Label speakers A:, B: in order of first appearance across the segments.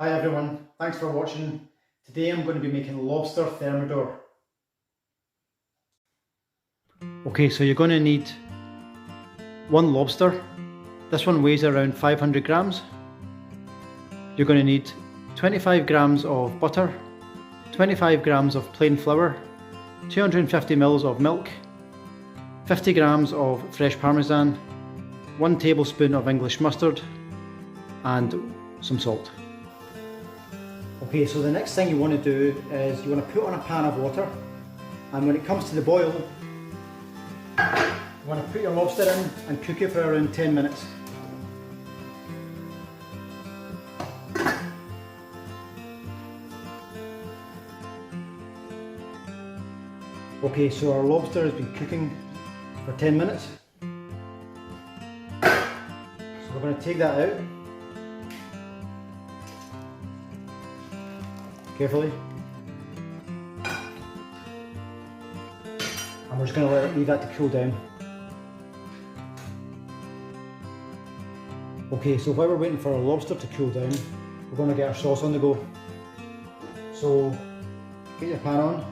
A: Hi everyone, thanks for watching. Today I'm going to be making lobster thermidor. Okay, so you're going to need one lobster. This one weighs around 500 grams. You're going to need 25 grams of butter, 25 grams of plain flour, 250 ml of milk, 50 grams of fresh parmesan, 1 tablespoon of English mustard, and some salt. Okay, so the next thing you want to do is you want to put on a pan of water, and when it comes to the boil, you want to put your lobster in and cook it for around 10 minutes. Okay, so our lobster has been cooking for 10 minutes. So we're going to take that out. Carefully. And we're just going to leave that to cool down. Okay, so while we're waiting for our lobster to cool down, we're going to get our sauce on the go. So get your pan on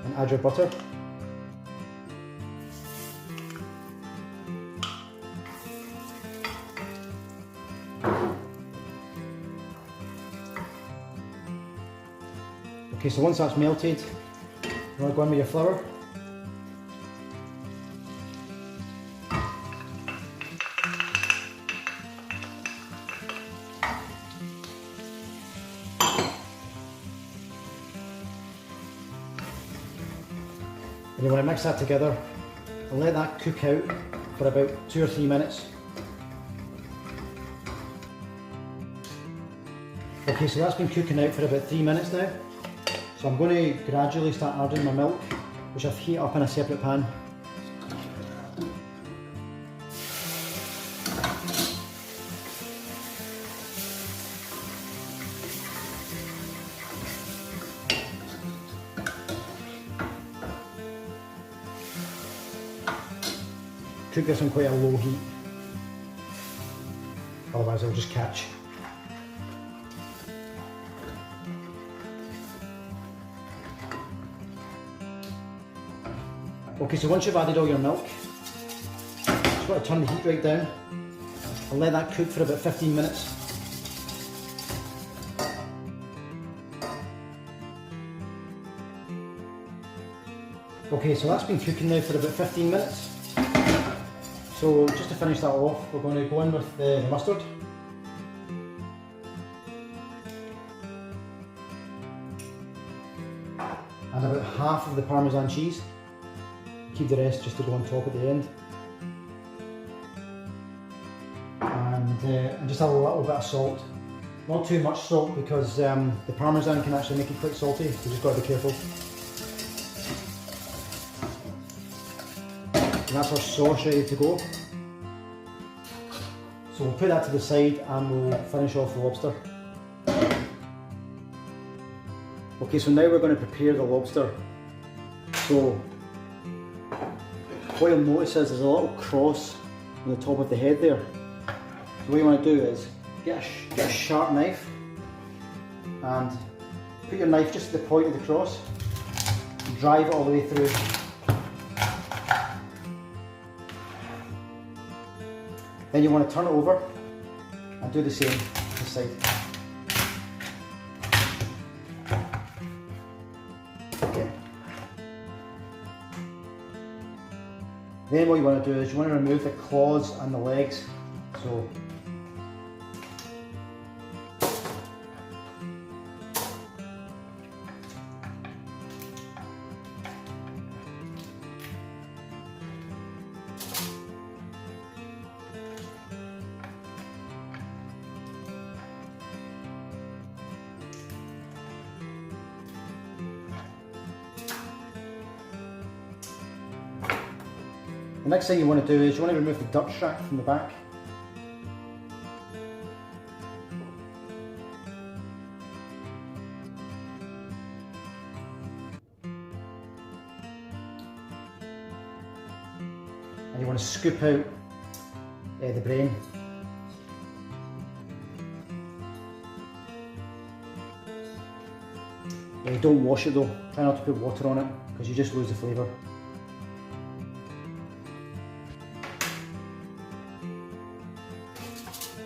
A: and add your butter. Okay, so once that's melted, you want to go in with your flour. And you want to mix that together and let that cook out for about 2 or 3 minutes. Okay, so that's been cooking out for about 3 minutes now. So I'm going to gradually start adding my milk, which I've heated up in a separate pan. Cook this on quite a low heat, otherwise it'll just catch. Okay, so once you've added all your milk, just want to turn the heat right down and let that cook for about 15 minutes. Okay, so that's been cooking now for about 15 minutes. So just to finish that off, we're going to go in with the mustard. And about half of the Parmesan cheese. Keep the rest just to go on top at the end. And just a little bit of salt. Not too much salt because the Parmesan can actually make it quite salty, so just got to be careful. And that's our sauce ready to go. So we'll put that to the side and we'll finish off the lobster. Okay, so now we're going to prepare the lobster. So what you'll notice is there's a little cross on the top of the head there. So what you want to do is get a sharp knife and put your knife just at the point of the cross, drive it all the way through. Then you want to turn it over and do the same this side. Okay. Then what you want to do is you want to remove the claws and the legs. So the next thing you want to do is you want to remove the duck strap from the back. And you want to scoop out the brain. Don't wash it though, try not to put water on it because you just lose the flavour.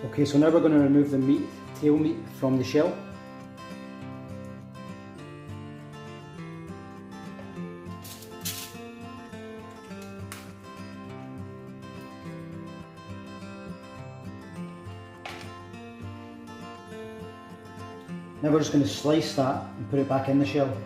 A: Okay, so now we're going to remove the meat, tail meat from the shell. Now we're just going to slice that and put it back in the shell.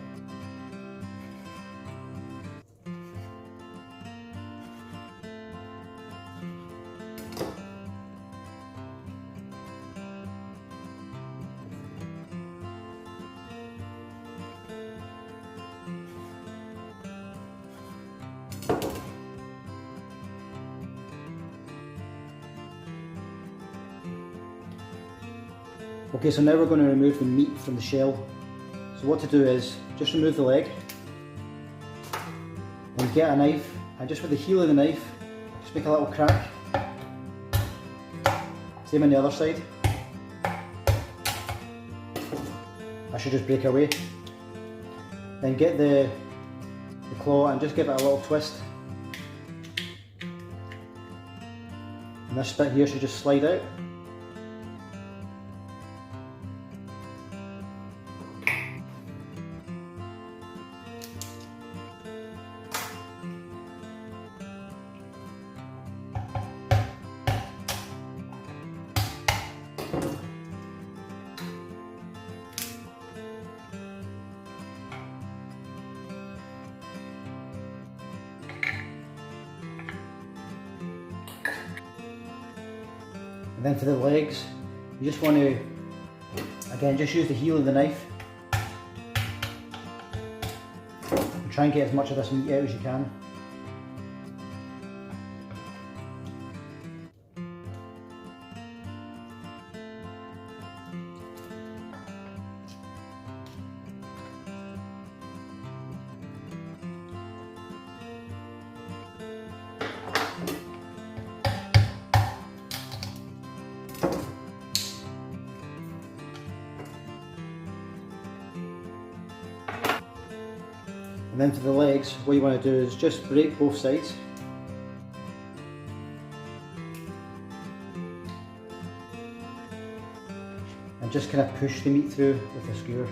A: Okay, so now we're going to remove the meat from the shell. So what to do is just remove the leg and get a knife, and just with the heel of the knife just make a little crack. Same on the other side. That should just break away. Then get the claw and just give it a little twist. And this bit here should just slide out. And then for the legs, you just want to, again, just use the heel of the knife and try and get as much of this meat out as you can. And then for the legs, what you want to do is just break both sides. And just kind of push the meat through with a skewer.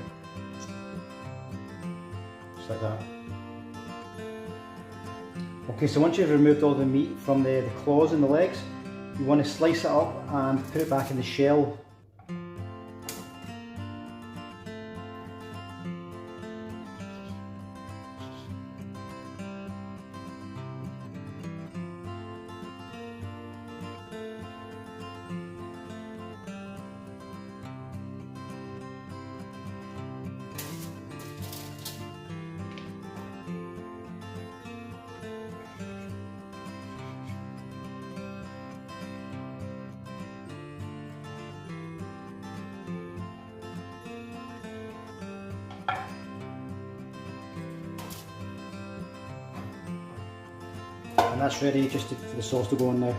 A: Just like that. Okay, so once you've removed all the meat from the claws and the legs, you want to slice it up and put it back in the shell. And that's ready just for the sauce to go on now.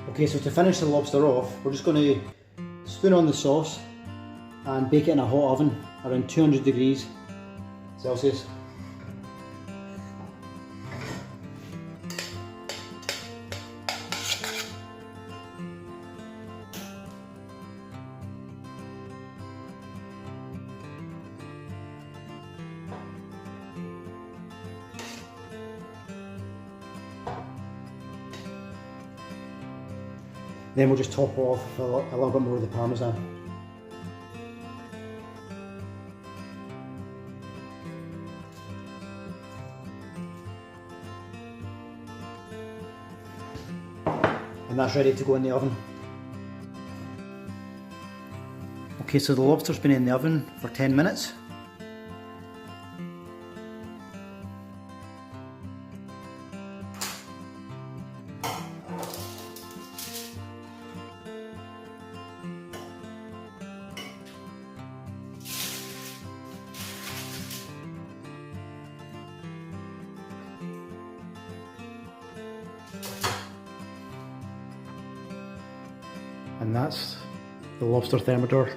A: Okay, so to finish the lobster off, we're just going to spoon on the sauce and bake it in a hot oven around 200 degrees Celsius. Then we'll just top it off with a little bit more of the parmesan. And that's ready to go in the oven. Okay, so the lobster's been in the oven for 10 minutes. And that's the Lobster Thermidor.